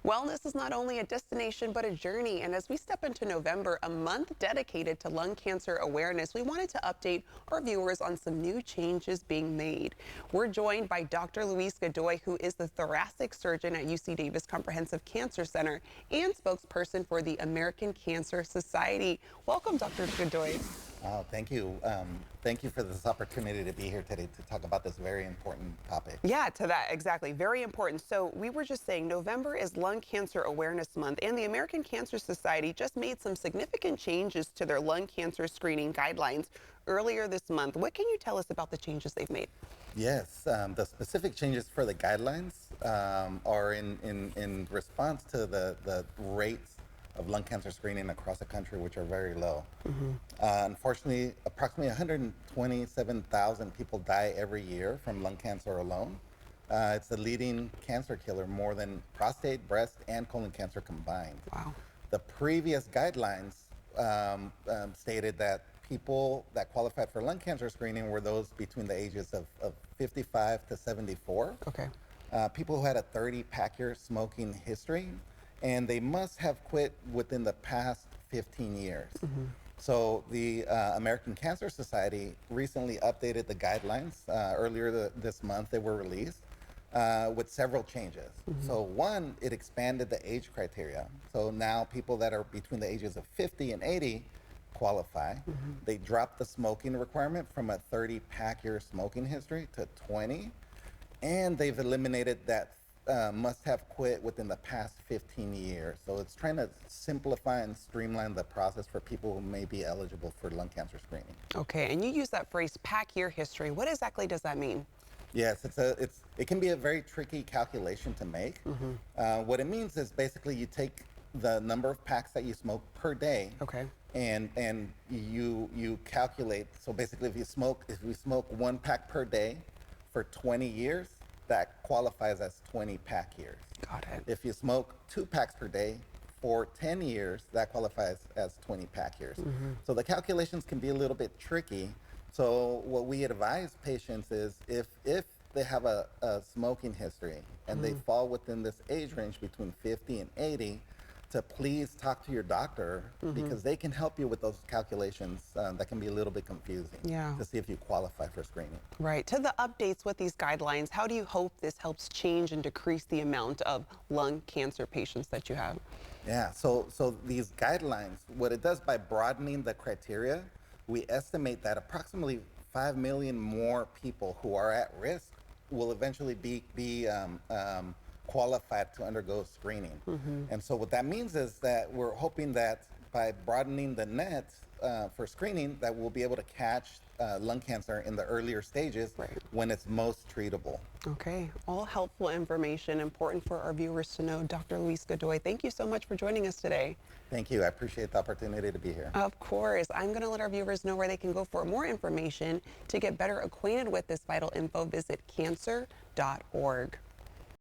Wellness is not only a destination, but a journey. And as we step into November, a month dedicated to lung cancer awareness, we wanted to update our viewers on some new changes being made. We're joined by Dr. Luis Godoy, who is the thoracic surgeon at UC Davis Comprehensive Cancer Center and spokesperson for the American Cancer Society. Welcome, Dr. Godoy. Oh, thank you. Thank you for this opportunity to be here today to talk about this very important topic. Yeah, to that, exactly. Very important. So we were just saying November is Lung Cancer Awareness Month, and the American Cancer Society just made some significant changes to their lung cancer screening guidelines earlier this month. What can you tell us about the changes they've made? Yes, the specific changes for the guidelines are in response to the rates of lung cancer screening across the country, which are very low. Unfortunately, approximately 127,000 people die every year from lung cancer alone. It's the leading cancer killer, more than prostate, breast, and colon cancer combined. Wow. The previous guidelines stated that people that qualified for lung cancer screening were those between the ages of 55 to 74. Okay. People who had a 30-pack-year smoking history, and they must have quit within the past 15 years. So the American Cancer Society recently updated the guidelines. Earlier this month, they were released with several changes. So one, it expanded the age criteria. So now people that are between the ages of 50 and 80 qualify. They dropped the smoking requirement from a 30-pack-year smoking history to 20. And they've eliminated that must have quit within the past 15 years. So it's trying to simplify and streamline the process for people who may be eligible for lung cancer screening. Okay, and you use that phrase pack year history. What exactly does that mean? Yes, it can be a very tricky calculation to make. What it means is basically you take the number of packs that you smoke per day. Okay. And you calculate. So basically, if you smoke 1 pack per day for 20 years, that qualifies as 20 pack years. Got it. If you smoke 2 packs per day for 10 years, that qualifies as 20 pack years. So the calculations can be a little bit tricky. So what we advise patients is if they have a smoking history and they fall within this age range between 50 and 80, to please talk to your doctor because they can help you with those calculations that can be a little bit confusing to see if you qualify for screening. Right. To the updates with these guidelines, how do you hope this helps change and decrease the amount of lung cancer patients that you have? Yeah, so these guidelines, what it does by broadening the criteria, we estimate that approximately 5 million more people who are at risk will eventually be qualified to undergo screening. And so what that means is that we're hoping that by broadening the net for screening, that we'll be able to catch lung cancer in the earlier stages when it's most treatable. Okay, all helpful information, important for our viewers to know. Dr. Luis Godoy, thank you so much for joining us today. Thank you. I appreciate the opportunity to be here. Of course. I'm going to let our viewers know where they can go for more information. To get better acquainted with this vital info, visit cancer.org.